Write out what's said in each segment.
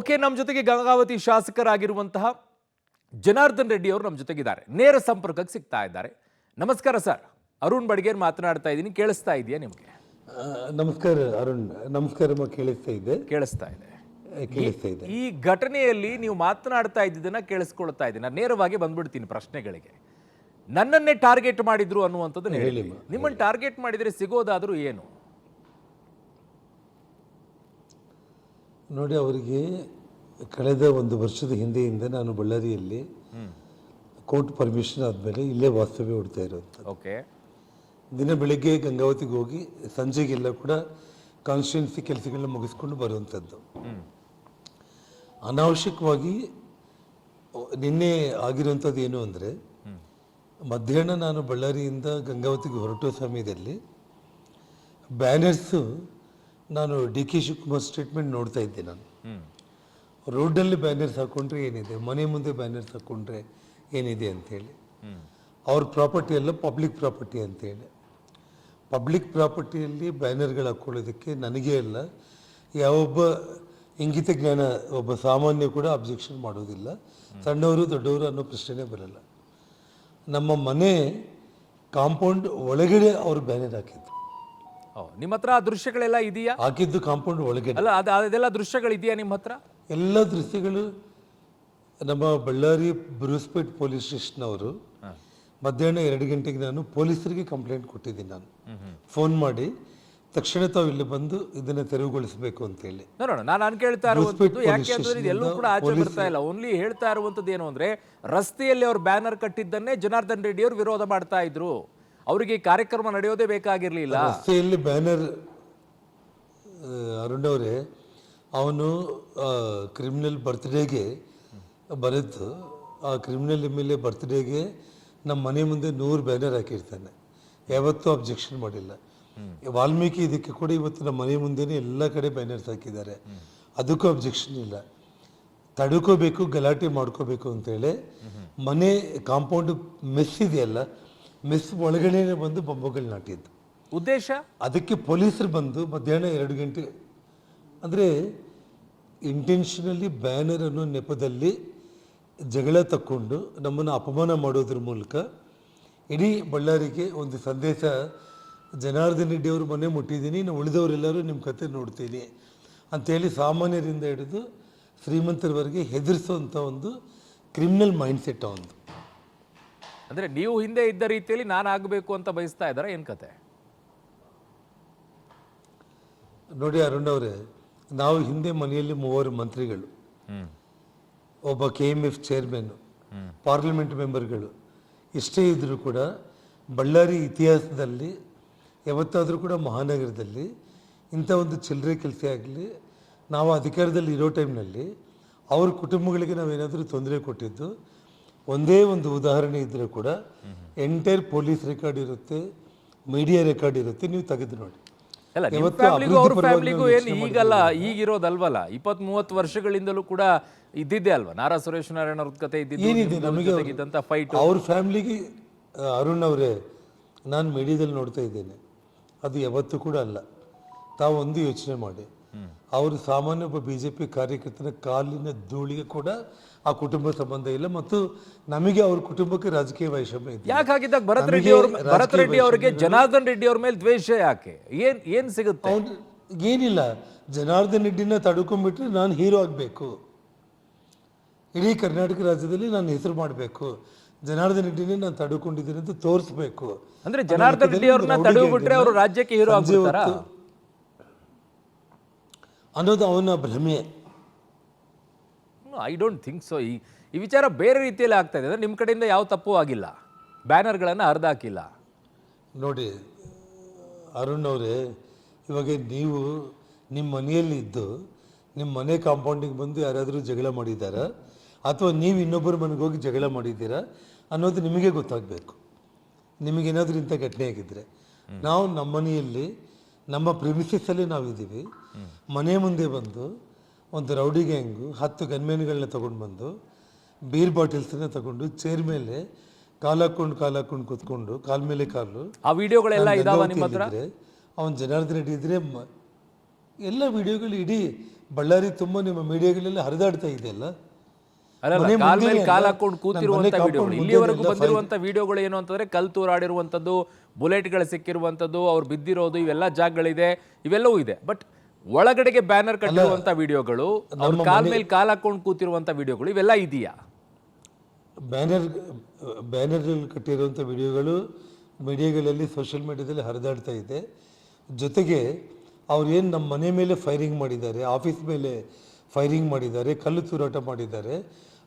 Okay, ನಮ್ಮ ಜೊತೆಗೆ ಗಂಗಾವತಿ ಶಾಸಕರಾಗಿರುವಂತಹ ಜನಾರ್ದನ್ ರೆಡ್ಡಿ ಅವರು ನಮ್ಮ ಜೊತೆಗಿದ್ದಾರೆ, ನೇರ ಸಂಪರ್ಕಕ್ಕೆ ಸಿಗ್ತಾ ಇದ್ದಾರೆ. ನಮಸ್ಕಾರ ಸರ್, ಅರುಣ್ ಬಡಿಗೇರ್ ಮಾತನಾಡ್ತಾ ಇದ್ದೀನಿ. ಕೇಳಿಸ್ತಾ ಇದೆಯಾ ನಿಮಗೆ? ನಮಸ್ಕಾರ ಅರುಣ್. ನಮಸ್ಕಾರ. ಕೇಳಿಸ್ತಾ ಇದೆ. ಈ ಘಟನೆಯಲ್ಲಿ ನೀವು ಮಾತನಾಡ್ತಾ ಇದ್ದಿದ್ದನ್ನ ಕೇಳಿಸ್ಕೊಳ್ತಾ ಇದ್ದೀನಿ. ನಾನು ನೇರವಾಗಿ ಬಂದ್ಬಿಡ್ತೀನಿ ಪ್ರಶ್ನೆಗಳಿಗೆ. ನನ್ನನ್ನೇ ಟಾರ್ಗೆಟ್ ಮಾಡಿದ್ರು ಅನ್ನುವಂಥದ್ದು ಹೇಳಿ. ನಿಮ್ಮನ್ನು ಟಾರ್ಗೆಟ್ ಮಾಡಿದರೆ ಸಿಗೋದಾದ್ರೂ ಏನು? ನೋಡಿ, ಅವರಿಗೆ ಕಳೆದ ಒಂದು ವರ್ಷದ ಹಿಂದೆಯಿಂದ ನಾನು ಬಳ್ಳಾರಿಯಲ್ಲಿ ಕೋರ್ಟ್ ಪರ್ಮಿಷನ್ ಆದಮೇಲೆ ಇಲ್ಲೇ ವಾಸ್ತವ್ಯ ಹೂಡ್ತಾ ಇರೋದು. ಓಕೆ. ದಿನ ಬೆಳಿಗ್ಗೆ ಗಂಗಾವತಿಗೆ ಹೋಗಿ ಸಂಜೆಗೆಲ್ಲ ಕೂಡ ಕಾನ್ಸ್ಟಿಟ್ಯೂನ್ಸಿ ಕೆಲಸಗಳನ್ನ ಮುಗಿಸ್ಕೊಂಡು ಬರುವಂಥದ್ದು. ಅನಾವಶ್ಯಕವಾಗಿ ನಿನ್ನೆ ಆಗಿರುವಂಥದ್ದು ಏನು ಅಂದರೆ, ಮಧ್ಯಾಹ್ನ ನಾನು ಬಳ್ಳಾರಿಯಿಂದ ಗಂಗಾವತಿಗೆ ಹೊರಟೋ ಸಮಯದಲ್ಲಿ ಬ್ಯಾನರ್ಸು, ನಾನು ಡಿ ಕೆ ಶಿವಕುಮಾರ್ ಸ್ಟೇಟ್ಮೆಂಟ್ ನೋಡ್ತಾ ಇದ್ದೆ. ನಾನು ರೋಡಲ್ಲಿ ಬ್ಯಾನರ್ಸ್ ಹಾಕ್ಕೊಂಡ್ರೆ ಏನಿದೆ, ಮನೆ ಮುಂದೆ ಬ್ಯಾನರ್ಸ್ ಹಾಕ್ಕೊಂಡ್ರೆ ಏನಿದೆ ಅಂಥೇಳಿ. ಅವ್ರ ಪ್ರಾಪರ್ಟಿ ಎಲ್ಲ ಪಬ್ಲಿಕ್ ಪ್ರಾಪರ್ಟಿ ಅಂತೇಳಿ. ಪಬ್ಲಿಕ್ ಪ್ರಾಪರ್ಟಿಯಲ್ಲಿ ಬ್ಯಾನರ್ಗಳು ಹಾಕ್ಕೊಳ್ಳೋದಕ್ಕೆ ನನಗೇ ಅಲ್ಲ, ಯಾವೊಬ್ಬ ಇಂಗಿತ ಜ್ಞಾನ ಒಬ್ಬ ಸಾಮಾನ್ಯ ಕೂಡ ಅಬ್ಜೆಕ್ಷನ್ ಮಾಡೋದಿಲ್ಲ. ಸಣ್ಣವರು ದೊಡ್ಡವರು ಅನ್ನೋ ಪ್ರಶ್ನೆನೇ ಬರಲ್ಲ. ನಮ್ಮ ಮನೆ ಕಾಂಪೌಂಡ್ ಒಳಗಡೆ ಅವರು ಬ್ಯಾನರ್ ಹಾಕಿದ್ದು. ನಿಮ್ಮ ಹತ್ರ ಆ ದೃಶ್ಯಗಳೆಲ್ಲ ಇದೆಯಾ? ಹಾಕಿದ್ದು ಕಾಂಪೌಂಡ್ ಒಳಗಡೆ ಅಲ್ಲ, ಅದೆಲ್ಲ ದೃಶ್ಯಗಳಿದೆಯಾ ನಿಮ್ಮ ಹತ್ರ? ಎಲ್ಲ ದೃಶ್ಯಗಳು ನಮ್ಮ ಬಳ್ಳಾರಿ ಬ್ರೂಸ್ಪೇಟ್ ಪೊಲೀಸ್ ಸ್ಟೇಷನ್ ಅವರು ಮಧ್ಯಾಹ್ನ 2 ಗಂಟೆಗೆ ನಾನು ಪೊಲೀಸರಿಗೆ ಕಂಪ್ಲೇಂಟ್ ಕೊಟ್ಟಿದ್ದೀನಿ. ನಾನು ಫೋನ್ ಮಾಡಿ ತಕ್ಷಣ ತಾವು ಇಲ್ಲಿ ಬಂದು ಇದನ್ನ ತೆರವುಗೊಳಿಸಬೇಕು ಅಂತೇಳಿ. ನಾನು ಕೇಳ್ತಾ ಇರುವಂತದ್ದು ಯಾಕೆ ಅಂದ್ರೆ ಇದೆಲ್ಲೂ ಕೂಡ ಆಚೆ ಬರ್ತಾ ಇಲ್ಲ. ಓನ್ಲಿ ಹೇಳ್ತಾ ಇರುವಂತದ್ದು ಏನು ಅಂದ್ರೆ, ರಸ್ತೆಯಲ್ಲಿ ಅವ್ರು ಬ್ಯಾನರ್ ಕಟ್ಟಿದ್ದನ್ನೇ ಜನಾರ್ದನ್ ರೆಡ್ಡಿ ಅವರು ವಿರೋಧ ಮಾಡ್ತಾ ಇದ್ರು. ಅವರಿಗೆ ಕಾರ್ಯಕ್ರಮ ನಡೆಯೋದೇ ಬೇಕಾಗಿರ್ಲಿಲ್ಲ. ರಸ್ತೆಯಲ್ಲಿ ಬ್ಯಾನರ್, ಅರುಣ್ ಅವರೇ, ಅವನು ಕ್ರಿಮಿನಲ್ ಬರ್ತ್ಡೇಗೆ ಬರೆದು, ಆ ಕ್ರಿಮಿನಲ್ ಎಮ್.ಎಲ್.ಎ ಬರ್ತ್ಡೇಗೆ ನಮ್ಮ ಮನೆ ಮುಂದೆ 100 ಬ್ಯಾನರ್ ಹಾಕಿರ್ತಾನೆ. ಯಾವತ್ತೂ ಅಬ್ಜೆಕ್ಷನ್ ಮಾಡಿಲ್ಲ. ವಾಲ್ಮೀಕಿ ಇದಕ್ಕೆ ಕೂಡ ಇವತ್ತು ನಮ್ಮ ಮನೆ ಮುಂದೆನೇ ಎಲ್ಲ ಕಡೆ ಬ್ಯಾನರ್ಸ್ ಹಾಕಿದ್ದಾರೆ. ಅದಕ್ಕೂ ಅಬ್ಜೆಕ್ಷನ್ ಇಲ್ಲ. ತಡ್ಕೋಬೇಕು, ಗಲಾಟೆ ಮಾಡ್ಕೋಬೇಕು ಅಂತೇಳಿ ಮನೆ ಕಾಂಪೌಂಡ್ ಮೆಸ್ ಇದೆಯಲ್ಲ, ಮೆಸ್ ಒಳಗಡೆ ಬಂದು ಬೊಂಬುಗಳು ನಾಟಿದ್ದು ಉದ್ದೇಶ. ಅದಕ್ಕೆ ಪೊಲೀಸರು ಬಂದು ಮಧ್ಯಾಹ್ನ 2 ಗಂಟೆ, ಅಂದರೆ ಇಂಟೆನ್ಷನಲಿ ಬ್ಯಾನರ್ ಅನ್ನೋ ನೆಪದಲ್ಲಿ ಜಗಳ ತಕ್ಕೊಂಡು ನಮ್ಮನ್ನು ಅಪಮಾನ ಮಾಡೋದ್ರ ಮೂಲಕ ಇಡೀ ಬಳ್ಳಾರಿಗೆ ಒಂದು ಸಂದೇಶ, ಜನಾರ್ದನ್ ರೆಡ್ಡಿ ಅವರು ಮನೆ ಮುಟ್ಟಿದ್ದೀನಿ, ನಾನು ಉಳಿದವರೆಲ್ಲರೂ ನಿಮ್ಮ ಕತೆ ನೋಡ್ತೀನಿ ಅಂಥೇಳಿ ಸಾಮಾನ್ಯರಿಂದ ಹಿಡಿದು ಶ್ರೀಮಂತರವರೆಗೆ ಹೆದರಿಸೋವಂಥ ಒಂದು ಕ್ರಿಮಿನಲ್ ಮೈಂಡ್ಸೆಟ್ ಒಂದು. ಅಂದರೆ ನೀವು ಹಿಂದೆ ಇದ್ದ ರೀತಿಯಲ್ಲಿ ನಾನು ಆಗಬೇಕು ಅಂತ ಬಯಸ್ತಾ ಇದ್ದಾರೆ, ಏನು ಕತೆ? ನೋಡಿ ಅರುಣ್ ಅವರೇ, ನಾವು ಹಿಂದೆ ಮನೆಯಲ್ಲಿ 3 ಮಂತ್ರಿಗಳು, ಒಬ್ಬ KMF ಚೇರ್ಮನ್ನು, ಪಾರ್ಲಿಮೆಂಟ್ ಮೆಂಬರ್ಗಳು, ಇಷ್ಟೇ ಇದ್ದರೂ ಕೂಡ ಬಳ್ಳಾರಿ ಇತಿಹಾಸದಲ್ಲಿ ಯಾವತ್ತಾದರೂ ಕೂಡ ಮಹಾನಗರದಲ್ಲಿ ಇಂಥ ಒಂದು ಚಿಲ್ಲರೆ ಕೆಲಸ ಆಗಲಿ, ನಾವು ಅಧಿಕಾರದಲ್ಲಿ ಇರೋ ಟೈಮ್ನಲ್ಲಿ ಅವ್ರ ಕುಟುಂಬಗಳಿಗೆ ನಾವೇನಾದರೂ ತೊಂದರೆ ಕೊಟ್ಟಿದ್ದು ಒಂದೇ ಒಂದು ಉದಾಹರಣೆ ಇದ್ದರೂ ಕೂಡ ಎಂಟೈರ್ ಪೊಲೀಸ್ ರೆಕಾರ್ಡ್ ಇರುತ್ತೆ, ಮೀಡಿಯಾ ರೆಕಾರ್ಡ್ ಇರುತ್ತೆ, ನೀವು ತೆಗೆದು ನೋಡಿ. ಫ್ಯಾಮಿಲಿಗೂ ಏನು ಈಗಲ್ಲ, ಈಗಿರೋದಲ್ವಲ್ಲ, 20-30 ವರ್ಷಗಳಿಂದಲೂ ಕೂಡ ಇದ್ದಿದ್ದೆ ಅಲ್ವಾ? ನಾರಾ ಸುರೇಶ್ ನಾರಾಯಣ ಅವ್ರ ಕತೆ ಏನಿದೆ ನಮಗೆ ಫೈಟ್ ಅವ್ರ ಫ್ಯಾಮಿಲಿಗೆ. ಅರುಣ್ ಅವರೇ, ನಾನು ಮೀಡಿಯಾದಲ್ಲಿ ನೋಡ್ತಾ ಇದ್ದೇನೆ, ಅದು ಯಾವತ್ತೂ ಕೂಡ ಅಲ್ಲ. ತಾವು ಒಂದು ಯೋಚನೆ ಮಾಡಿ, ಅವರು ಸಾಮಾನ್ಯ ಒಬ್ಬ BJP ಕಾರ್ಯಕರ್ತನ ಕಾಲಿನ ಧೂಳಿಗೆ ಕೂಡ ಆ ಕುಟುಂಬ ಸಂಬಂಧ ಇಲ್ಲ, ಮತ್ತು ನಮಗೆ ಅವ್ರ ಕುಟುಂಬಕ್ಕೆ ರಾಜಕೀಯ ವೈಷಮ್ಯ ಇದೆ. ಯಾಕಾಗಿದ್ದಾಗ ಭರತ್ ರೆಡ್ಡಿ ಅವರಿಗೆ ಜನಾರ್ದನ್ ರೆಡ್ಡಿ ಅವ್ರ ಮೇಲೆ ದ್ವೇಷ ಯಾಕೆ? ಏನ್ ಸಿಗುತ್ತೆ? ಏನಿಲ್ಲ, ಜನಾರ್ದನ್ ರೆಡ್ಡಿನ ತಡ್ಕೊಂಡ್ಬಿಟ್ರೆ ನಾನು ಹೀರೋ ಆಗಬೇಕು, ಇಡೀ ಕರ್ನಾಟಕ ರಾಜ್ಯದಲ್ಲಿ ನಾನು ಹೆಸರು ಮಾಡಬೇಕು, ಜನಾರ್ದನ್ ರೆಡ್ಡಿನೇ ನಾನು ತಡ್ಕೊಂಡಿದ್ದೀನಿ ಅಂತ ತೋರಿಸ್ಬೇಕು. ಅಂದ್ರೆ ಜನಾರ್ದನ್ ರೆಡ್ಡಿ ಅವ್ರನ್ನ ತಡೆಬಿಟ್ರೆ ಅವರು ರಾಜ್ಯಕ್ಕೆ ಹೀರೋ ಆಗ್ಬಿಡ್ತಾರಾ ಅನ್ನೋದು ಅವನ ಭ್ರಮೆ. I don't think so. ಈ ವಿಚಾರ ಬೇರೆ ರೀತಿಯಲ್ಲಿ ಆಗ್ತಾ ಇದೆ. ನಿಮ್ಮ ಕಡೆಯಿಂದ ಯಾವ ತಪ್ಪು ಆಗಿಲ್ಲ, ಬ್ಯಾನರ್ಗಳನ್ನು ಹರಿದಾಕಿಲ್ಲ. ನೋಡಿ ಅರುಣ್ ಅವರೇ, ಇವಾಗ ನೀವು ನಿಮ್ಮ ಮನೆಯಲ್ಲಿ ಇದ್ದು ನಿಮ್ಮ ಮನೆ ಕಾಂಪೌಂಡಿಗೆ ಬಂದು ಯಾರಾದರೂ ಜಗಳ ಮಾಡಿದ್ದಾರಾ, ಅಥವಾ ನೀವು ಇನ್ನೊಬ್ಬರ ಮನೆಗೆ ಹೋಗಿ ಜಗಳ ಮಾಡಿದ್ದೀರಾ ಅನ್ನೋದು ನಿಮಗೆ ಗೊತ್ತಾಗಬೇಕು. ನಿಮಗೇನಾದರೂ ಇಂಥ ಘಟನೆ ಆಗಿದ್ದರೆ, ನಾವು ನಮ್ಮ ಮನೆಯಲ್ಲಿ ನಮ್ಮ ಪ್ರಿಮಿಸಸ್ಸಲ್ಲಿ ನಾವಿದ್ದೀವಿ, ಮನೆ ಮುಂದೆ ಬಂದು ಒಂದು ರೌಡಿ ಗ್ಯಾಂಗು 10 ಗನ್ಮೆನ್ಗಳನ್ನ ತೊಗೊಂಡು ಬಂದು ಬೀರ್ ಬಾಟಲ್ಸನ್ನ ತಗೊಂಡು ಚೇರ್ ಮೇಲೆ ಕಾಲಾಕೊಂಡು ಕೂತ್ಕೊಂಡು ಕಾಲ ಮೇಲೆ ಕಾಲು, ಆ ವಿಡಿಯೋಗಳೆಲ್ಲ ಇದಾವ ನಿಮ್ಮ ಹತ್ರ? ಅವನು ಜನಾರ್ದನ್ ರೆಡ್ಡಿ ಇದ್ರೆ ಎಲ್ಲ ವಿಡಿಯೋಗಳು ಇಡೀ ಬಳ್ಳಾರಿ ತುಂಬ ನಿಮ್ಮ ಮೀಡಿಯಾಗಳೆಲ್ಲ ಹರಿದಾಡ್ತಾ ಇದೆಯಲ್ಲ. ಅಲ್ಲ ಮನೆ ಕಾಲ್ ಮುಂದೆನೇ ಮೇಲೆ ಕಾಲ್ ಅಲ್ಲ, ಹಾಕೊಂಡು ನನ್ನ ಕೂತಿರುವಂತ ಮನೆ ವಿಡಿಯೋಗಳು compound ಇಲ್ಲಿವರೆಗೂ ಮುಂದೆನೇ ಎಲ್ಲ ಬಂದಿರುವಂತ ವಿಡಿಯೋಗಳು ಏನು ಅಂತಂದ್ರೆ ಕಲ್ ತೂರಾಡಿರುವಂಥದ್ದು, ಬುಲೆಟ್ಗಳು ಸಿಕ್ಕಿರುವಂಥದ್ದು, ಅವ್ರು ಬಿದ್ದಿರೋದು, ಇವೆಲ್ಲ ಜಾಗಗಳಿದೆ, ಇವೆಲ್ಲವೂ ಇದೆ. ಬಟ್ ಒಳಗಡೆಗೆ ಬ್ಯಾನರ್ ಕಟ್ಟಿರುವಂತ ವಿಡಿಯೋಗಳು, ಅವ್ರ ಕಾಲ್ ಮೇಲೆ ಕಾಲ್ ಹಾಕೊಂಡು ಕೂತಿರುವಂತ ವಿಡಿಯೋಗಳು, ಇವೆಲ್ಲ ಇದೆಯಾ? ಬ್ಯಾನರ್ ಕಟ್ಟಿರುವಂಥ ವಿಡಿಯೋಗಳು ಮೀಡಿಯಾಗಳಲ್ಲಿ ಸೋಷಿಯಲ್ ಮೀಡಿಯಾದಲ್ಲಿ ಹರಿದಾಡ್ತಾ ಇದೆ. ಜೊತೆಗೆ ಅವ್ರು ಏನು ನಮ್ಮ ಮನೆ ಮೇಲೆ ಫೈರಿಂಗ್ ಮಾಡಿದ್ದಾರೆ, ಆಫೀಸ್ ಮೇಲೆ ಫೈರಿಂಗ್ ಮಾಡಿದ್ದಾರೆ, ಕಲ್ಲು ತೂರಾಟ ಮಾಡಿದ್ದಾರೆ,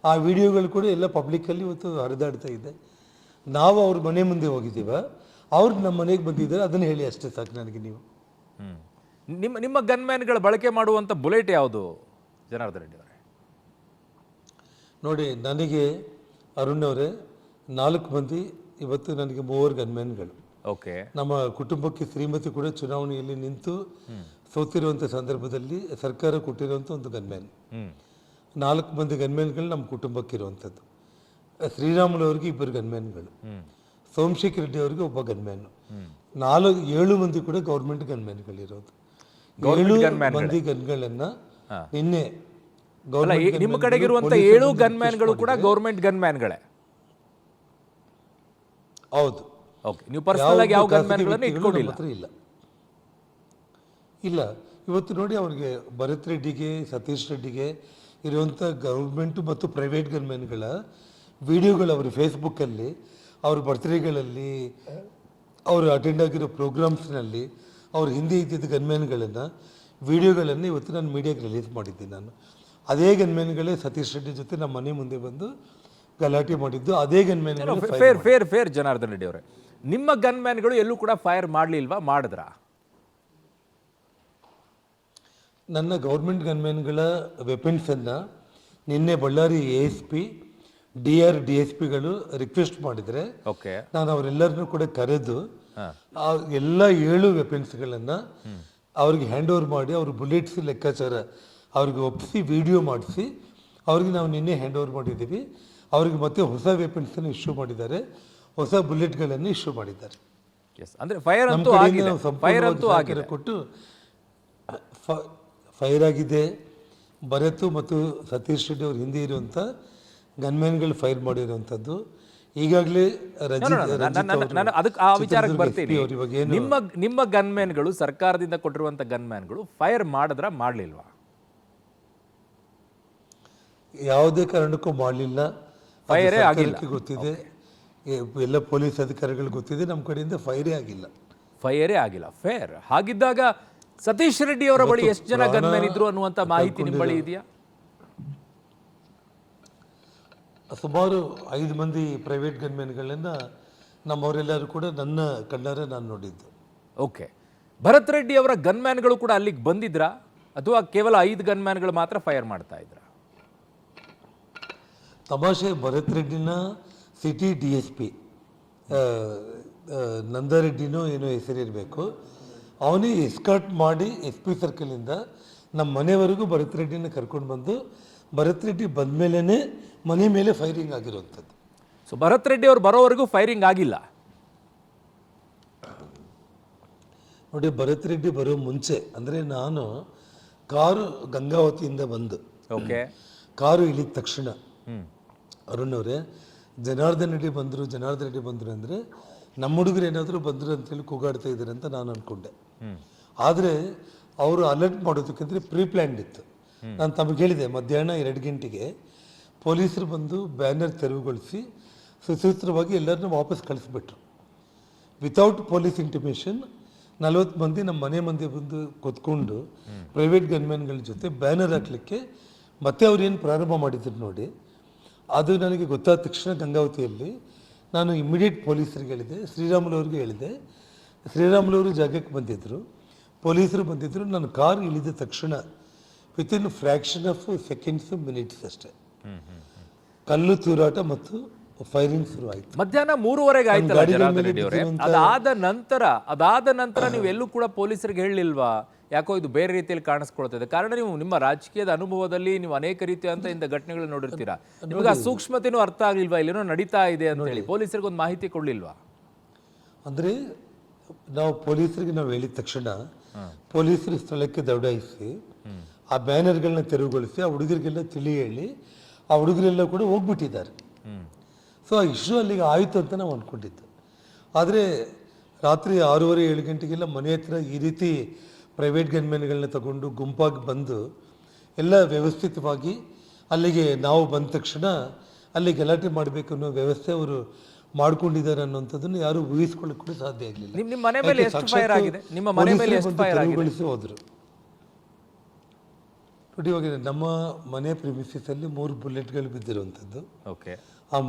ಆ ವಿಡಿಯೋಗಳು ಕೂಡ ಎಲ್ಲ ಪಬ್ಲಿಕ್ಕಲ್ಲಿ ಇವತ್ತು ಹರಿದಾಡ್ತಾ ಇದೆ. ನಾವು ಅವ್ರ ಮನೆ ಮುಂದೆ ಹೋಗಿದ್ದೀವ, ಅವ್ರು ನಮ್ಮ ಮನೆಗೆ ಬಂದಿದ್ದಾರೆ, ಅದನ್ನು ಹೇಳಿ ಅಷ್ಟೇ ಸಾಕು ನನಗೆ. ನೀವು ನಿಮ್ಮ ಗನ್ಮ್ಯಾನ್ಗಳು ಬಳಕೆ ಮಾಡುವಂತ ಬುಲೆಟ್ ಯಾವುದು ಜನಾರ್ದನ್ ರೆಡ್ಡಿ ಅವರೇ? ನೋಡಿ, ನನಗೆ ಅರುಣ್ ಅವರೇ 4 ಮಂದಿ, ಇವತ್ತು ನನಗೆ 3 ಗನ್ಮ್ಯಾನ್ಗಳು. ಓಕೆ. ನಮ್ಮ ಕುಟುಂಬಕ್ಕೆ ಶ್ರೀಮತಿ ಕೂಡ ಚುನಾವಣೆಯಲ್ಲಿ ನಿಂತು ಸೋತಿರುವಂಥ ಸಂದರ್ಭದಲ್ಲಿ ಸರ್ಕಾರ ಕೊಟ್ಟಿರುವಂಥ ಒಂದು ಗನ್ಮ್ಯಾನ್. 4 ಮಂದಿ ಗನ್ಮ್ಯಾನ್ಗಳು ನಮ್ಮ ಕುಟುಂಬಕ್ಕೆ ಇರುವಂಥದ್ದು. ಶ್ರೀರಾಮುಲು ಅವ್ರಿಗೆ 2 ಗನ್ಮ್ಯಾನ್ಗಳು, ಸೋಮಶೇಖರ್ ರೆಡ್ಡಿ ಅವ್ರಿಗೆ ಒಬ್ಬ ಗನ್ಮ್ಯಾನು, 7 ಮಂದಿ ಕೂಡ ಗೌರ್ಮೆಂಟ್ ಗನ್ಮ್ಯಾನ್ಗಳಿರೋದು. 7 ಮಂದಿ ಗನ್ಗಳನ್ನ ನಿನ್ನೆ ನಿಮ್ಮ ಕಡೆಗಿರುವಂತ 7 ಗನ್ಮ್ಯಾನ್ಗಳು ಕೂಡ ಗೌರ್ಮೆಂಟ್ ಗನ್ಮ್ಯಾನ್ಗಳೇ? ಹೌದು. ಓಕೆ. ನೀವು ಪರ್ಸನಲ್ ಆಗಿ ಯಾವ ಗನ್ಮ್ಯಾನ್ಗಳನ್ನು ಇಟ್ಕೊಂಡಿಲ್ಲ? ಇಲ್ಲ ಇಲ್ಲ. ಇವತ್ತು ನೋಡಿ, ಅವ್ರಿಗೆ ಭರತ್ ರೆಡ್ಡಿಗೆ, ಸತೀಶ್ ರೆಡ್ಡಿಗೆ ಇರುವಂಥ ಗೌರ್ಮೆಂಟು ಮತ್ತು ಪ್ರೈವೇಟ್ ಗನ್ಮ್ಯಾನ್ಗಳ ವಿಡಿಯೋಗಳು ಅವರು ಫೇಸ್ಬುಕ್ಕಲ್ಲಿ, ಅವ್ರ ಬರ್ತ್ಡೇಗಳಲ್ಲಿ, ಅವರು ಅಟೆಂಡ್ ಆಗಿರೋ ಪ್ರೋಗ್ರಾಮ್ಸ್ನಲ್ಲಿ ಅವ್ರು ಹಿಂದೆ ಇದ್ದಿದ್ದ ಗನ್ಮ್ಯಾನ್ಗಳನ್ನು ವಿಡಿಯೋಗಳನ್ನು ಇವತ್ತು ನಾನು ಮೀಡಿಯಾಗೆ ರಿಲೀಸ್ ಮಾಡಿದ್ದೀನಿ. ನಾನು ಅದೇ ಗನ್ಮ್ಯಾನ್ಗಳೇ ಸತೀಶ್ ರೆಡ್ಡಿ ಜೊತೆ ನಮ್ಮ ಮನೆ ಮುಂದೆ ಬಂದು ಗಲಾಟೆ ಮಾಡಿದ್ದು, ಅದೇ ಗನ್ಮ್ಯಾನ್ಗಳು. ಫೇರ್ ಜನಾರ್ದನ್ ರೆಡ್ಡಿ ಅವರೇ, ನಿಮ್ಮ ಗನ್ಮ್ಯಾನ್ಗಳು ಎಲ್ಲೂ ಕೂಡ ಫೈರ್ ಮಾಡಲಿಲ್ವಾ? ಮಾಡಿದ್ರಾ? ನನ್ನ ಗೌರ್ಮೆಂಟ್ ಗನ್ಮ್ಯಾನ್ಗಳ ವೆಪನ್ಸನ್ನು ನಿನ್ನೆ ಬಳ್ಳಾರಿ ASP DSPಗಳು ರಿಕ್ವೆಸ್ಟ್ ಮಾಡಿದರೆ ನಾನು ಅವರೆಲ್ಲರನ್ನೂ ಕೂಡ ಕರೆದು ಆ ಎಲ್ಲ 7 ವೆಪನ್ಸ್ಗಳನ್ನು ಅವ್ರಿಗೆ ಹ್ಯಾಂಡ್ ಓವರ್ ಮಾಡಿ, ಅವ್ರ ಬುಲೆಟ್ಸ್ ಲೆಕ್ಕಾಚಾರ ಅವ್ರಿಗೆ ಒಪ್ಪಿಸಿ ವಿಡಿಯೋ ಮಾಡಿಸಿ ಅವ್ರಿಗೆ ನಾವು ನಿನ್ನೆ ಹ್ಯಾಂಡ್ ಓವರ್ ಮಾಡಿದ್ದೀವಿ. ಅವ್ರಿಗೆ ಮತ್ತೆ ಹೊಸ ವೆಪನ್ಸನ್ನು ಇಶ್ಯೂ ಮಾಡಿದ್ದಾರೆ, ಹೊಸ ಬುಲೆಟ್ಗಳನ್ನು ಇಶ್ಯೂ ಮಾಡಿದ್ದಾರೆ. ಅಂದರೆ ಫೈರ್ ಅಂತೂ ಕೊಟ್ಟು ಫೈರ್ ಆಗಿದೆ. ಭರತ್ ಮತ್ತು ಸತೀಶ್ ರೆಡ್ಡಿ ಅವ್ರ ಹಿಂದೆ ಇರುವಂಥ ಗನ್ಮ್ಯಾನ್ಗಳು ಫೈರ್ ಮಾಡಿರುವಂಥದ್ದು. ಈಗಾಗಲೇ ಅದಕ್ಕೆ ಆ ವಿಚಾರಕ್ಕೆ ಬರ್ತೀನಿ. ನಿಮ್ಮ ಗನ್ಮ್ಯಾನ್ಗಳು, ಸರ್ಕಾರದಿಂದ ಕೊಟ್ಟಿರುವಂಥ ಗನ್ಮ್ಯಾನ್ಗಳು ಫೈರ್ ಮಾಡಿದ್ರ ಮಾಡಲಿಲ್ವಾ? ಯಾವುದೇ ಕಾರಣಕ್ಕೂ ಮಾಡಲಿಲ್ಲ. ಫೈರೇ ಆಗಿಲ್ಲ. ಗೊತ್ತಿದೆ, ಎಲ್ಲ ಪೊಲೀಸ್ ಅಧಿಕಾರಿಗಳು ಗೊತ್ತಿದೆ, ನಮ್ಮ ಕಡೆಯಿಂದ ಫೈರೇ ಆಗಿಲ್ಲ. ಫೇರ್ ಹಾಗಿದ್ದಾಗ ಸತೀಶ್ ರೆಡ್ಡಿ ಅವರ ಬಳಿ ಎಷ್ಟು ಜನ ಗನ್ಮ್ಯಾನ್ ಇದ್ರು ಅನ್ನುವಂಥ ಮಾಹಿತಿ ನಿಮ್ಮ ಬಳಿ ಇದೆಯಾ? ಸುಮಾರು 5 ಮಂದಿ ಪ್ರೈವೇಟ್ ಗನ್ಮ್ಯಾನ್ಗಳನ್ನು ನಮ್ಮವರೆಲ್ಲರೂ ಕೂಡ ನನ್ನ ಕಣ್ಣಾರೆ ನಾನು ನೋಡಿದ್ದು. ಓಕೆ. ಭರತ್ ರೆಡ್ಡಿ ಅವರ ಗನ್ಮ್ಯಾನ್ಗಳು ಕೂಡ ಅಲ್ಲಿಗೆ ಬಂದಿದ್ರಾ, ಅಥವಾ ಕೇವಲ 5 ಗನ್ಮ್ಯಾನ್ಗಳು ಮಾತ್ರ ಫೈರ್ ಮಾಡ್ತಾ ಇದ್ರ? ತಮಾಷೆ, ಭರತ್ ರೆಡ್ಡಿನ ಸಿಟಿ DSP ನಂದಾರೆಡ್ಡಿನೋ ಏನೋ ಹೆಸರಿರಬೇಕು, ಅವನೇ ಎಸ್ಕಾರ್ಟ್ ಮಾಡಿ SP ಸರ್ಕಲಿಂದ ನಮ್ಮ ಮನೆವರೆಗೂ ಭರತ್ ರೆಡ್ಡಿನ ಕರ್ಕೊಂಡು ಬಂದು, ಭರತ್ ರೆಡ್ಡಿ ಬಂದ ಮೇಲೇ ಮನೆ ಮೇಲೆ ಫೈರಿಂಗ್ ಆಗಿರುವಂಥದ್ದು. ಸೊ ಭರತ್ ರೆಡ್ಡಿ ಅವ್ರು ಬರೋವರೆಗೂ ಫೈರಿಂಗ್ ಆಗಿಲ್ಲ? ನೋಡಿ, ಭರತ್ ರೆಡ್ಡಿ ಬರೋ ಮುಂಚೆ, ಅಂದರೆ ನಾನು ಕಾರು ಗಂಗಾವತಿಯಿಂದ ಬಂದು ಕಾರು ಇಳಿದ ತಕ್ಷಣ ಅರುಣ್ ಅವರೇ, ಜನಾರ್ದನ್ ರೆಡ್ಡಿ ಬಂದರು ಅಂದರೆ ನಮ್ಮ ಹುಡುಗರು ಏನಾದರೂ ಬಂದರು ಅಂತೇಳಿ ಕೂಗಾಡ್ತಾ ಇದ್ದಾರೆ ಅಂತ ನಾನು ಅಂದ್ಕೊಂಡೆ. ಆದರೆ ಅವರು ಅಲರ್ಟ್ ಮಾಡೋದಕ್ಕಿಂತ ಪ್ರೀ ಪ್ಲ್ಯಾನ್ಡ್ ಇತ್ತು. ನಾನು ತಮಗೆ ಹೇಳಿದೆ, ಮಧ್ಯಾಹ್ನ 2 ಗಂಟೆಗೆ ಪೊಲೀಸರು ಬಂದು ಬ್ಯಾನರ್ ತೆರವುಗೊಳಿಸಿ ಸುಸೂತ್ರವಾಗಿ ಎಲ್ಲರನ್ನೂ ವಾಪಸ್ ಕಳಿಸ್ಬಿಟ್ರು. ವಿತೌಟ್ ಪೊಲೀಸ್ ಇಂಟಿಮೇಷನ್ 40 ಮಂದಿ ನಮ್ಮ ಮನೆ ಮಂದಿ ಬಂದು ಕೂತ್ಕೊಂಡು ಪ್ರೈವೇಟ್ ಗನ್ಮ್ಯಾನ್ಗಳ ಜೊತೆ ಬ್ಯಾನರ್ ಹಾಕಲಿಕ್ಕೆ ಮತ್ತೆ ಅವ್ರು ಏನು ಪ್ರಾರಂಭ ಮಾಡಿದ್ರು ನೋಡಿ, ಅದು ನನಗೆ ಗೊತ್ತಾದ ತಕ್ಷಣ ಗಂಗಾವತಿಯಲ್ಲಿ ನಾನು ಇಮ್ಮಿಡಿಯೇಟ್ ಪೊಲೀಸರಿಗೆ ಹೇಳಿದೆ, ಶ್ರೀರಾಮುಲು ಅವ್ರಿಗೆ ಹೇಳಿದೆ. ಶ್ರೀರಾಮುಲು ಅವರು ಜಾಗಕ್ಕೆ ಬಂದಿದ್ದರು, ಪೊಲೀಸರು ಬಂದಿದ್ದರು. ನಾನು ಕಾರ್ ಇಳಿದ ತಕ್ಷಣ within fraction of seconds, minutes ಅಷ್ಟೇ ಕಲ್ಲು ತೂರಾಟ ಮತ್ತು ಫೈರಿಂಗ್ ಶುರುವಾಯಿತು. ಮಧ್ಯಾಹ್ನ 3:30 ಆಯ್ತಲ್ಲ ಜನಾರ್ದನ್ ರೆಡ್ಡಿ ಅವರೇ, ಅದಾದ ನಂತರ ನೀವು ಎಲ್ಲೂ ಕೂಡ ಪೊಲೀಸರಿಗೆ ಹೇಳಲಿಲ್ವಾ? ಯಾಕೋ ಇದು ಬೇರೆ ರೀತಿಯಲ್ಲಿ ಕಾಣಿಸ್ಕೊಳ್ತದೆ. ಕಾರಣ ನೀವು ನಿಮ್ಮ ರಾಜಕೀಯದ ಅನುಭವದಲ್ಲಿ ನೀವು ಅನೇಕ ರೀತಿಯಂತ ಘಟನೆಗಳು ನೋಡಿರ್ತೀರಾ. ನಿಮಗೆ ಆ ಸೂಕ್ಷ್ಮತೆನೂ ಅರ್ಥ ಆಗ್ಲಿಲ್ವಾ? ಇಲ್ಲೇನೋ ನಡೀತಾ ಇದೆ ಅಂತ ಹೇಳಿ ಪೊಲೀಸರಿಗೆ ಒಂದು ಮಾಹಿತಿ ಕೊಡ್ಲಿಲ್ವಾ? ಅಂದರೆ ನಾವು ಪೊಲೀಸರಿಗೆ ನಾವು ಹೇಳಿದ ತಕ್ಷಣ ಪೊಲೀಸರು ಸ್ಥಳಕ್ಕೆ ದೌಡಾಯಿಸಿ ಆ ಬ್ಯಾನರ್ಗಳನ್ನ ತೆರವುಗೊಳಿಸಿ ಆ ಹುಡುಗರಿಗೆಲ್ಲ ತಿಳಿ ಹೇಳಿ ಆ ಹುಡುಗರೆಲ್ಲ ಕೂಡ ಹೋಗ್ಬಿಟ್ಟಿದ್ದಾರೆ. ಸೊ ಆ ಇಶ್ಯೂ ಅಲ್ಲಿಗೆ ಆಯಿತು ಅಂತ ನಾವು ಅಂದ್ಕೊಂಡಿದ್ದು. ಆದರೆ ರಾತ್ರಿ 6:30-7 ಗಂಟೆಗೆಲ್ಲ ಮನೆ ಹತ್ರ ಈ ರೀತಿ ಪ್ರೈವೇಟ್ ಗನ್ಮೆನ್ಗಳನ್ನ ತಗೊಂಡು ಗುಂಪಾಗಿ ಬಂದು ಎಲ್ಲ ವ್ಯವಸ್ಥಿತವಾಗಿ ಅಲ್ಲಿಗೆ ನಾವು ಬಂದ ತಕ್ಷಣ ಅಲ್ಲಿ ಗಲಾಟೆ ಮಾಡಬೇಕು ಅನ್ನೋ ವ್ಯವಸ್ಥೆ ಅವರು ಮಾಡ್ಕೊಂಡಿದ್ದಾರೆ ಅನ್ನೋಂಥದ್ದನ್ನು ಯಾರು ಊಹಿಸ್ಕೊಳ್ಳೋಕೆ ಕೂಡ ಸಾಧ್ಯ ಆಗಲಿಲ್ಲ. ನಿಮ್ಮ ಮನೆ ಮೇಲೆ ಎಷ್ಟು ಫೈರ್ ಆಗಿದೆ? ನಿಮ್ಮ ಮನೆ ಮೇಲೆ ಎಷ್ಟು ಫೈರ್ ಆಗಿದೆ? ಹೋದ್ರು ನೋಡಿ. ಇವಾಗ ನಮ್ಮ ಮನೆ ಪ್ರಿಮಿಸಲ್ಲಿ 3 ಬುಲೆಟ್ಗಳು ಬಿದ್ದಿರುವಂಥದ್ದು. ಓಕೆ. ಆ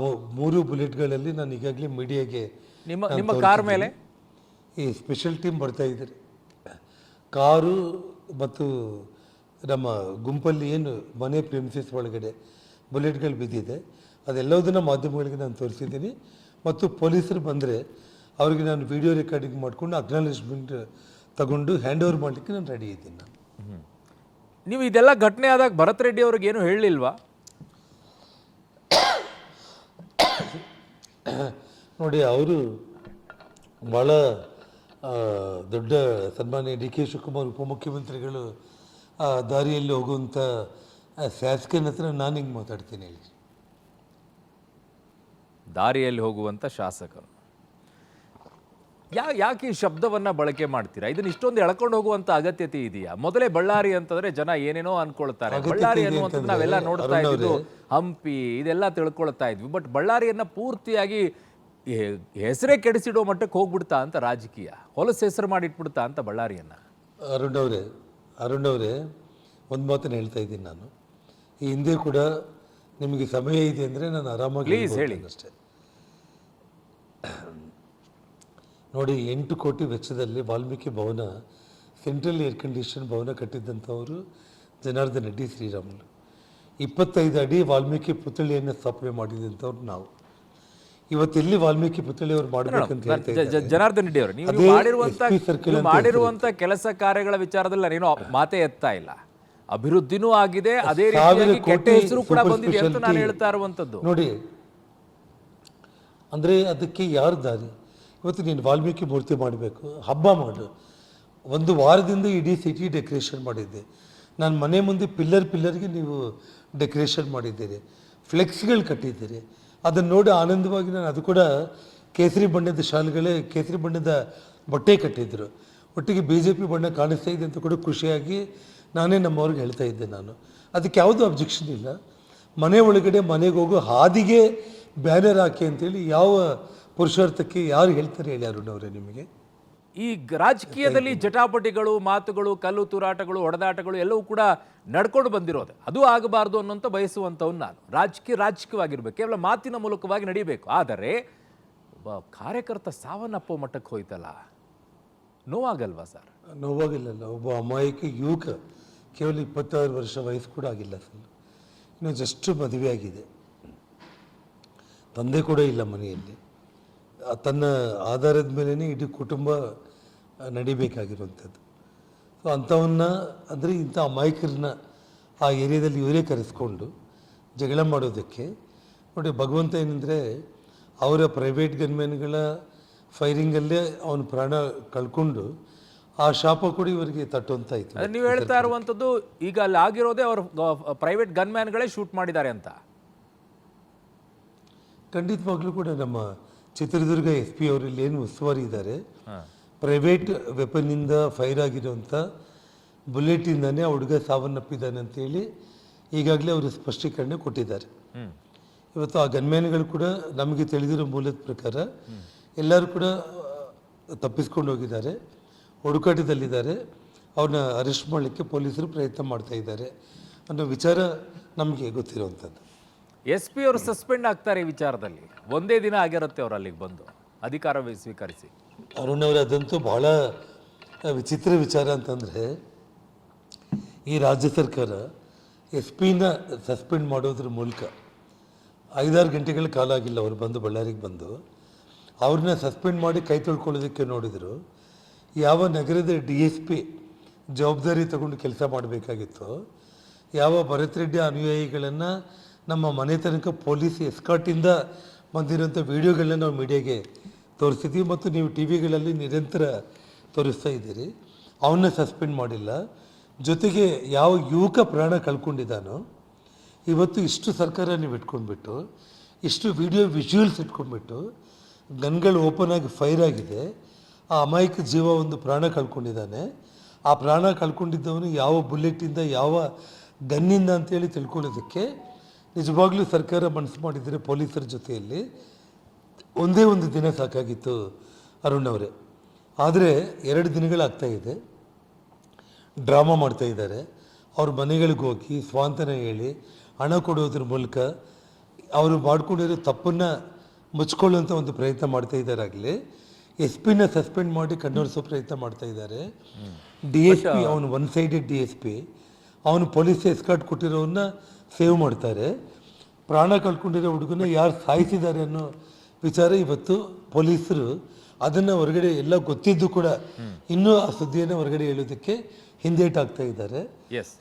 3 ಬುಲೆಟ್ಗಳಲ್ಲಿ ನಾನು ಈಗಾಗಲೇ ಮೀಡಿಯಾಗೆ ನಿಮ್ಮ ಕಾರ್ ಮೇಲೆ ಈ ಸ್ಪೆಷಲ್ ಟೀಮ್ ಬರ್ತಾ ಇದ್ದಾರೆ. ಕಾರು ಮತ್ತು ನಮ್ಮ ಗುಂಪಲ್ಲಿ ಏನು ಮನೆ ಪ್ರಿಮಿಸಸ್ ಒಳಗಡೆ ಬುಲೆಟ್ಗಳು ಬಿದ್ದಿದೆ ಅದೆಲ್ಲದನ್ನು ಮಾಧ್ಯಮಗಳಿಗೆ ನಾನು ತೋರಿಸಿದ್ದೀನಿ. ಮತ್ತು ಪೊಲೀಸರು ಬಂದರೆ ಅವ್ರಿಗೆ ನಾನು ವಿಡಿಯೋ ರೆಕಾರ್ಡಿಂಗ್ ಮಾಡಿಕೊಂಡು ಅಕ್ನಾಲೇಜ್ಮೆಂಟ್ ತಗೊಂಡು ಹ್ಯಾಂಡ್ ಓವರ್ ಮಾಡಲಿಕ್ಕೆ ನಾನು ರೆಡಿ ಇದ್ದೀನಿ. ನಾನು ನೀವು ಇದೆಲ್ಲ ಘಟನೆ ಆದಾಗ ಭರತ್ ರೆಡ್ಡಿ ಅವ್ರಿಗೆ ಏನು ಹೇಳಲಿಲ್ವಾ? ನೋಡಿ, ಅವರು ಭಾಳ ದೊಡ್ಡ ಸನ್ಮಾನ್ಯ ಡಿ ಕೆ ಶಿವಕುಮಾರ್ ಉಪಮುಖ್ಯಮಂತ್ರಿಗಳು ಆ ದಾರಿಯಲ್ಲಿ ಹೋಗುವಂಥ ಶಾಸಕನ ಹತ್ರ ನಾನು ಹಿಂಗೆ ಮಾತಾಡ್ತೀನಿ ಹೇಳಿ. ದಾರಿಯಲ್ಲಿ ಹೋಗುವಂಥ ಶಾಸಕರು ಯಾಕೆ ಈ ಶಬ್ದವನ್ನ ಬಳಕೆ ಮಾಡ್ತೀರಾ? ಇದನ್ನ ಇಷ್ಟೊಂದು ಎಳ್ಕೊಂಡು ಹೋಗುವಂತ ಅಗತ್ಯತೆ ಇದೆಯಾ? ಮೊದಲೇ ಬಳ್ಳಾರಿ ಅಂತಂದ್ರೆ ಜನ ಏನೇನೋ ಅನ್ಕೊಳ್ತಾರೆ. ಬಳ್ಳಾರಿ ಅನ್ನುವಂಥದ್ದು ನಾವೆಲ್ಲ ನೋಡ್ತಾ ಇದ್ವಿ, ಹಂಪಿ ಇದೆಲ್ಲ ತಿಳ್ಕೊಳ್ತಾ ಇದ್ವಿ. ಬಟ್ ಬಳ್ಳಾರಿಯನ್ನ ಪೂರ್ತಿಯಾಗಿ ಹೆಸರೇ ಕೆಡಿಸಿಡೋ ಮಟ್ಟಕ್ಕೆ ಹೋಗ್ಬಿಡ್ತಾ ಅಂತ ರಾಜಕೀಯ, ಹೊಲಸು ಹೆಸರು ಮಾಡಿಟ್ಬಿಡ್ತಾ ಅಂತ ಬಳ್ಳಾರಿಯನ್ನ. ಅರುಣ್ ಅವರೇ ಒಂದು ಮಾತನ್ನು ಹೇಳ್ತಾ ಇದ್ದೀನಿ ನಾನು. ಈ ಹಿಂದೆ ಕೂಡ ನಿಮಗೆ ಸಮಯ ಇದೆ ಅಂದರೆ ನಾನು ಆರಾಮಾಗಿ ಹೇಳಿ ಅಷ್ಟೇ. ನೋಡಿ, 8 ಕೋಟಿ ವೆಚ್ಚದಲ್ಲಿ ವಾಲ್ಮೀಕಿ ಭವನ, ಸೆಂಟ್ರಲ್ ಏರ್ ಕಂಡೀಷನ್ ಭವನ ಕಟ್ಟಿದ್ದಂಥವರು ಜನಾರ್ದನ್ ರೆಡ್ಡಿ ಶ್ರೀರಾಮುಲು. 25 ಅಡಿ ವಾಲ್ಮೀಕಿ ಪುತ್ಥಳಿಯನ್ನು ಸ್ಥಾಪನೆ ಮಾಡಿದಂಥವ್ರು ನಾವು. ಇವತ್ತೆಲ್ಲಿ ವಾಲ್ಮೀಕಿ ಪುತ್ಥಳಿ ಅವ್ರು ಮಾಡಬೇಕಂತ ಜನಾರ್ದನ್ ರೆಡ್ಡಿ ಅವರು ನೀವು ಮಾಡಿರುವಂತ ಕೆಲಸ ಕಾರ್ಯಗಳ ವಿಚಾರದಲ್ಲಿ ನಾನೇನು ಮಾತೇ ಎತ್ತಾ ಇಲ್ಲ. ಅಭಿವೃದ್ಧಿನೂ ಆಗಿದೆ, ಅದೇ ರೀತಿಯಾಗಿ ಕೆಟ್ಟ ಹೆಸರು ಕೂಡ ಬಂದಿದೆ ಅಂತ ನಾನು ಹೇಳ್ತಾ ಇರುವಂತದ್ದು. ನೋಡಿ, ಅಂದ್ರೆ ಅದಕ್ಕೆ ಯಾರು ದಾರಿ? ಇವತ್ತು ನೀನು ವಾಲ್ಮೀಕಿ ಮೂರ್ತಿ ಮಾಡಬೇಕು, ಹಬ್ಬ ಮಾಡು. 1 ವಾರದಿಂದ ಇಡೀ ಸಿಟಿ ಡೆಕೋರೇಷನ್ ಮಾಡಿದ್ದೆ. ನಾನು ಮನೆ ಮುಂದೆ ಪಿಲ್ಲರ್ಗೆ ನೀವು ಡೆಕೋರೇಷನ್ ಮಾಡಿದ್ದೀರಿ, ಫ್ಲೆಕ್ಸ್ಗಳು ಕಟ್ಟಿದ್ದೀರಿ. ಅದನ್ನು ನೋಡಿ ಆನಂದವಾಗಿ ನಾನು, ಅದು ಕೂಡ ಕೇಸರಿ ಬಣ್ಣದ ಶಾಲೆಗಳೇ, ಕೇಸರಿ ಬಣ್ಣದ ಬಟ್ಟೆ ಕಟ್ಟಿದ್ರು, ಒಟ್ಟಿಗೆ BJP ಬಣ್ಣ ಕಾಣಿಸ್ತಾ ಇದೆ ಅಂತ ಕೂಡ ಖುಷಿಯಾಗಿ ನಾನೇ ನಮ್ಮವ್ರಿಗೆ ಹೇಳ್ತಾ ಇದ್ದೆ. ನಾನು ಅದಕ್ಕೆ ಯಾವುದೂ ಅಬ್ಜೆಕ್ಷನ್ ಇಲ್ಲ. ಮನೆ ಒಳಗಡೆ ಮನೆಗೆ ಹೋಗೋ ಹಾದಿಗೆ ಬ್ಯಾನರ್ ಹಾಕಿ ಅಂತೇಳಿ ಯಾವ ಪುರುಷಾರ್ಥಕ್ಕೆ ಯಾರು ಹೇಳ್ತಾರೆ ಹೇಳಿ ಅರುಣ್ ಅವರೇ ನಿಮಗೆ? ಈ ರಾಜಕೀಯದಲ್ಲಿ ಜಟಾಪಟಿಗಳು, ಮಾತುಗಳು, ಕಲ್ಲು ತೂರಾಟಗಳು, ಹೊಡೆದಾಟಗಳು ಎಲ್ಲವೂ ಕೂಡ ನಡ್ಕೊಂಡು ಬಂದಿರೋದು. ಅದು ಆಗಬಾರ್ದು ಅನ್ನೋಂಥ ಬಯಸುವಂಥವ್ನು ನಾನು. ರಾಜಕೀಯವಾಗಿರ್ಬೇಕು, ಕೇವಲ ಮಾತಿನ ಮೂಲಕವಾಗಿ ನಡೀಬೇಕು. ಆದರೆ ಒಬ್ಬ ಕಾರ್ಯಕರ್ತ ಸಾವನ್ನಪ್ಪೋ ಮಟ್ಟಕ್ಕೆ ಹೋಯ್ತಲ್ಲ, ನೋವಾಗಲ್ವಾ ಸರ್? ನೋವಾಗಿಲ್ಲಲ್ಲ. ಒಬ್ಬ ಅಮಾಯಕ ಯುವಕ, ಕೇವಲ 26 ವರ್ಷ ವಯಸ್ಸು ಕೂಡ ಆಗಿಲ್ಲ ಸರ್, ಇನ್ನು ಜಸ್ಟ್ ಮದುವೆ ಆಗಿದೆ, ತಂದೆ ಕೂಡ ಇಲ್ಲ ಮನೆಯಲ್ಲಿ. ತನ್ನ ಆಧಾರದ ಮೇಲೇ ಇಡೀ ಕುಟುಂಬ ನಡಿಬೇಕಾಗಿರುವಂಥದ್ದು. ಸೊ ಅಂಥವನ್ನ, ಅಂದರೆ ಇಂಥ ಅಮಾಯಕರನ್ನ ಆ ಏರಿಯಾದಲ್ಲಿ ಇವರೇ ಕರೆಸ್ಕೊಂಡು ಜಗಳ ಮಾಡೋದಕ್ಕೆ ನೋಡಿ. ಭಗವಂತ ಏನಂದರೆ ಅವರ ಪ್ರೈವೇಟ್ ಗನ್ಮೆನ್ಗಳ ಫೈರಿಂಗಲ್ಲೇ ಅವನ ಪ್ರಾಣ ಕಳ್ಕೊಂಡು ಆ ಶಾಪ ಕೂಡ ಇವರಿಗೆ ತಟ್ಟುವಂತ ಇತ್ತು. ನೀವು ಹೇಳ್ತಾ ಇರುವಂಥದ್ದು ಈಗ ಅಲ್ಲಿ ಆಗಿರೋದೇ ಅವರು ಪ್ರೈವೇಟ್ ಗನ್ಮ್ಯಾನ್ಗಳೇ ಶೂಟ್ ಮಾಡಿದ್ದಾರೆ ಅಂತ? ಖಂಡಿತವಾಗ್ಲೂ ಕೂಡ ನಮ್ಮ ಚಿತ್ರದುರ್ಗ SP ಅವರು ಇಲ್ಲಿ ಏನು ಉಸ್ತುವಾರಿ ಇದ್ದಾರೆ, ಪ್ರೈವೇಟ್ ವೆಪನ್ನಿಂದ ಫೈರ್ ಆಗಿರುವಂಥ ಬುಲೆಟಿಂದಾನೇ ಆ ಹುಡುಗ ಸಾವನ್ನಪ್ಪಿದ್ದಾನೆ ಅಂತೇಳಿ ಈಗಾಗಲೇ ಅವರು ಸ್ಪಷ್ಟೀಕರಣ ಕೊಟ್ಟಿದ್ದಾರೆ. ಇವತ್ತು ಆ ಗನ್ಮ್ಯಾನ್ಗಳು ಕೂಡ ನಮಗೆ ತಿಳಿದಿರೋ ಮೂಲದ ಪ್ರಕಾರ ಎಲ್ಲರೂ ಕೂಡ ತಪ್ಪಿಸ್ಕೊಂಡು ಹೋಗಿದ್ದಾರೆ, ಹುಡುಕಾಟದಲ್ಲಿದ್ದಾರೆ. ಅವ್ರನ್ನ ಅರೆಸ್ಟ್ ಮಾಡಲಿಕ್ಕೆ ಪೊಲೀಸರು ಪ್ರಯತ್ನ ಮಾಡ್ತಾ ಇದ್ದಾರೆ ಅನ್ನೋ ವಿಚಾರ ನಮಗೆ ಗೊತ್ತಿರುವಂಥದ್ದು. SP ಅವರು ಸಸ್ಪೆಂಡ್ ಆಗ್ತಾರೆ ಈ ವಿಚಾರದಲ್ಲಿ. ಒಂದೇ ದಿನ ಆಗಿರುತ್ತೆ ಅವ್ರು ಅಲ್ಲಿಗೆ ಬಂದು ಅಧಿಕಾರ ಸ್ವೀಕರಿಸಿ. ಅರುಣ್ ಅವರು, ಅದಂತೂ ಬಹಳ ವಿಚಿತ್ರ ವಿಚಾರ ಅಂತಂದರೆ, ಈ ರಾಜ್ಯ ಸರ್ಕಾರ SP-ನ ಸಸ್ಪೆಂಡ್ ಮಾಡೋದ್ರ ಮೂಲಕ 5-6 ಗಂಟೆಗಳ ಕಾಲ ಆಗಿಲ್ಲ ಅವ್ರು ಬಂದು ಬಳ್ಳಾರಿಗೆ ಬಂದು ಅವ್ರನ್ನ ಸಸ್ಪೆಂಡ್ ಮಾಡಿ ಕೈ ತೊಳ್ಕೊಳ್ಳೋದಕ್ಕೆ ನೋಡಿದರು. ಯಾವ ನಗರದ DSP ಜವಾಬ್ದಾರಿ ತಗೊಂಡು ಕೆಲಸ ಮಾಡಬೇಕಾಗಿತ್ತು, ಯಾವ ಭರತ್ ರೆಡ್ಡಿ ಅನುಯಾಯಿಗಳನ್ನು ನಮ್ಮ ಮನೆ ತನಕ ಪೊಲೀಸ್ ಎಸ್ಕಾರ್ಟಿಂದ ಬಂದಿರೋಂಥ ವಿಡಿಯೋಗಳನ್ನ ನಾವು ಮೀಡಿಯಾಗೆ ತೋರಿಸಿದ್ವಿ ಮತ್ತು ನೀವು TV ಗಳಲ್ಲಿ ನಿರಂತರ ತೋರಿಸ್ತಾ ಇದ್ದೀರಿ. ಅವನ್ನ ಸಸ್ಪೆಂಡ್ ಮಾಡಿಲ್ಲ. ಜೊತೆಗೆ ಯಾವ ಯುವಕ ಪ್ರಾಣ ಕಳ್ಕೊಂಡಿದ್ದಾನೋ ಇವತ್ತು ಇಷ್ಟು ಸರ್ಕಾರ ನೀವು ಇಟ್ಕೊಂಡ್ಬಿಟ್ಟು ಇಷ್ಟು ವಿಜುವಲ್ಸ್ ಇಟ್ಕೊಂಡ್ಬಿಟ್ಟು ಗನ್ಗಳು ಓಪನ್ ಆಗಿ ಫೈರ್ ಆಗಿದೆ, ಆ ಅಮಾಯಕ ಜೀವ ಒಂದು ಪ್ರಾಣ ಕಳ್ಕೊಂಡಿದ್ದಾನೆ. ಆ ಪ್ರಾಣ ಕಳ್ಕೊಂಡಿದ್ದವನು ಯಾವ ಬುಲೆಟಿಂದ ಯಾವ ಗನ್ನಿಂದ ಅಂತೇಳಿ ತಿಳ್ಕೊಳ್ಳೋದಕ್ಕೆ ನಿಜವಾಗ್ಲೂ ಸರ್ಕಾರ ಮನಸ್ಸು ಮಾಡಿದರೆ ಪೊಲೀಸರ ಜೊತೆಯಲ್ಲಿ ಒಂದೇ ಒಂದು ದಿನ ಸಾಕಾಗಿತ್ತು ಅರುಣ್ ಅವರೇ. ಆದರೆ 2 ದಿನಗಳಾಗ್ತಾ ಇದೆ, ಡ್ರಾಮಾ ಮಾಡ್ತಾ ಇದ್ದಾರೆ. ಅವ್ರ ಮನೆಗಳಿಗೆ ಹೋಗಿ ಸ್ವಾಂತನ ಹೇಳಿ ಹಣ ಕೊಡೋದ್ರ ಮೂಲಕ ಅವರು ಮಾಡ್ಕೊಂಡಿರೋ ತಪ್ಪನ್ನು ಮುಚ್ಕೊಳ್ಳುವಂಥ ಒಂದು ಪ್ರಯತ್ನ ಮಾಡ್ತಾ ಇದ್ದಾರಾಗಲಿ, ಎಸ್ ಪಿನ ಸಸ್ಪೆಂಡ್ ಮಾಡಿ ಕಣ್ಣೊರೆಸೋ ಪ್ರಯತ್ನ ಮಾಡ್ತಾ ಇದ್ದಾರೆ. DSP ಅವನು ಒನ್ ಸೈಡೆಡ್ DSP, ಅವನು ಪೊಲೀಸ್ ಎಸ್ಕಾರ್ಟ್ ಕೊಟ್ಟಿರೋವನ್ನ ಸೇವ್ ಮಾಡ್ತಾರೆ. ಪ್ರಾಣ ಕಳ್ಕೊಂಡಿರೋ ಹುಡುಗನ ಯಾರು ಸಾಯಿಸಿದ್ದಾರೆ ಅನ್ನೋ ವಿಚಾರ ಇವತ್ತು ಪೊಲೀಸರು ಅದನ್ನು ಹೊರಗಡೆ ಎಲ್ಲ ಗೊತ್ತಿದ್ದು ಕೂಡ ಇನ್ನೂ ಆ ಸುದ್ದಿಯನ್ನು ಹೊರಗಡೆ ಹೇಳೋದಕ್ಕೆ ಹಿಂದೇಟಾಗ್ತಾ ಇದ್ದಾರೆ.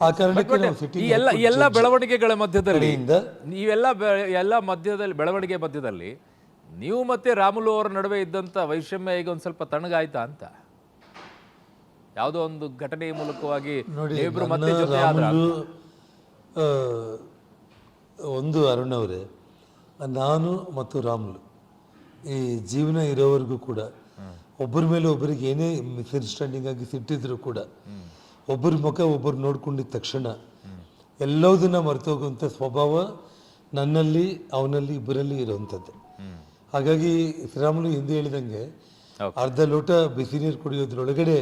ಆ ಕಾರಣಕ್ಕೆ ನಾವು ಈ ಎಲ್ಲ ಬೆಳವಣಿಗೆಗಳ ಮಧ್ಯದಲ್ಲಿ ಬೆಳವಣಿಗೆ ಮಧ್ಯದಲ್ಲಿ ನೀವು ಮತ್ತೆ ರಾಮುಲು ಅವರ ನಡುವೆ ಇದ್ದಂತ ವೈಷಮ್ಯ ಈಗ ಒಂದು ಸ್ವಲ್ಪ ತಣ್ಣಗಾಯ್ತಾ ಅಂತ? ಯಾವುದೋ ಒಂದು ಘಟನೆಯ ಮೂಲಕವಾಗಿ ಇಬ್ರು ಮತ್ತೆ ಜೊತೆ ಆದ್ರ ಒಂದು ಅರುಣ್ ಅವರೇ, ನಾನು ಮತ್ತು ರಾಮುಲು ಈ ಜೀವನ ಇರೋವರೆಗೂ ಕೂಡ ಒಬ್ಬರ ಮೇಲೆ ಒಬ್ಬರಿಗೆ ಏನೇ ಮಿಸ್ಅಂಡರ್ಸ್ಟ್ಯಾಂಡಿಂಗ್ ಆಗಿ ಸಿಟ್ಟಿದ್ರು ಕೂಡ ಒಬ್ಬರ ಮುಖ ಒಬ್ಬರು ನೋಡ್ಕೊಂಡಿದ್ದ ತಕ್ಷಣ ಎಲ್ಲದನ್ನ ಮರೆತೋಗುವಂಥ ಸ್ವಭಾವ ನನ್ನಲ್ಲಿ ಅವನಲ್ಲಿ ಇಬ್ಬರಲ್ಲಿ ಇರುವಂಥದ್ದು. ಹಾಗಾಗಿ ಶ್ರೀರಾಮುಲು ಹಿಂದೆ ಹೇಳಿದಂಗೆ ಅರ್ಧ ಲೋಟ ಬಿಸಿ ನೀರು ಕುಡಿಯೋದ್ರೊಳಗಡೆ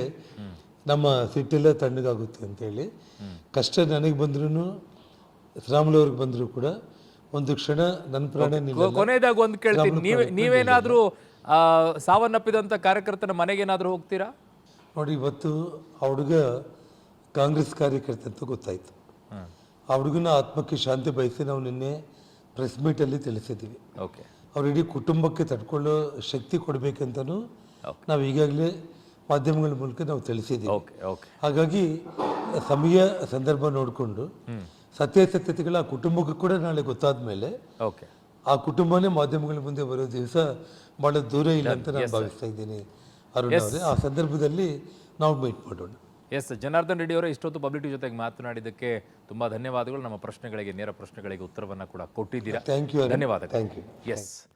ನಮ್ಮ ಸಿಟ್ಟೆಲ್ಲ ತಣ್ಣಗಾಗುತ್ತೆ ಅಂತೇಳಿ, ಕಷ್ಟ ನನಗೆ ಬಂದ್ರೂ ಶ್ರೀರಾಮುಲು ಅವ್ರಿಗೆ ಬಂದರೂ ಕೂಡ ಒಂದು ಕ್ಷಣ ನನ್ನ ಪ್ರಾಣ ಕೊನೆಯದಾಗ ಒಂದು ಕೇಳ್ತೀನಿ, ನೀವೇನಾದ್ರೂ ಸಾವನ್ನಪ್ಪಿದಂತ ಕಾರ್ಯಕರ್ತನ ಮನೆಗೇನಾದ್ರೂ ಹೋಗ್ತೀರಾ? ನೋಡಿ, ಇವತ್ತು ಆ ಹುಡುಗ ಕಾಂಗ್ರೆಸ್ ಕಾರ್ಯಕರ್ತ ಅಂತ ಗೊತ್ತಾಯ್ತು. ಆ ಹುಡುಗನ ಆತ್ಮಕ್ಕೆ ಶಾಂತಿ ಬಯಸಿ ನಾವು ನಿನ್ನೆ ಪ್ರೆಸ್ ಮೀಟಲ್ಲಿ ತಿಳಿಸಿದ್ದೀವಿ. ಅವ್ರ ಇಡೀ ಕುಟುಂಬಕ್ಕೆ ತಡ್ಕೊಳ್ಳೋ ಶಕ್ತಿ ಕೊಡಬೇಕಂತನೂ ನಾವು ಈಗಾಗಲೇ ಮಾಧ್ಯಮಗಳ ಮೂಲಕ ನಾವು ತಿಳಿಸಿದ್ದೀವಿ. ಹಾಗಾಗಿ ಸಮಯ ಸಂದರ್ಭ ನೋಡಿಕೊಂಡು ಸತ್ಯಾಸತ್ಯತೆಗಳ ಆ ಕುಟುಂಬಕ್ಕೂ ಕೂಡ ನಾಳೆ ಗೊತ್ತಾದ ಮೇಲೆ ಆ ಕುಟುಂಬನೇ ಮಾಧ್ಯಮಗಳ ಮುಂದೆ ಬರೋ ದಿವಸ ಬಹಳ ದೂರ ಇಲ್ಲ ಅಂತ ನಾನು ಭಾವಿಸ್ತಾ ಇದ್ದೀನಿ ಅರುಣ್ ಅವರೇ. ಆ ಸಂದರ್ಭದಲ್ಲಿ ನಾವು ಮೀಟ್ ಮಾಡೋಣ. ಜನಾರ್ದನ್ ರೆಡ್ಡಿ ಅವರೇ, ಇಷ್ಟೊತ್ತು ಪಬ್ಲಿಕ್ ಜೊತೆಗೆ ಮಾತನಾಡಿದ್ದಕ್ಕೆ ತುಂಬಾ ಧನ್ಯವಾದಗಳು. ನಮ್ಮ ಪ್ರಶ್ನೆಗಳಿಗೆ ನೇರ ಪ್ರಶ್ನೆಗಳಿಗೆ ಉತ್ತರವನ್ನ ಕೂಡ ಕೊಟ್ಟಿದ್ದೀರಾ. Thank you. ಧನ್ಯವಾದ. Thank you.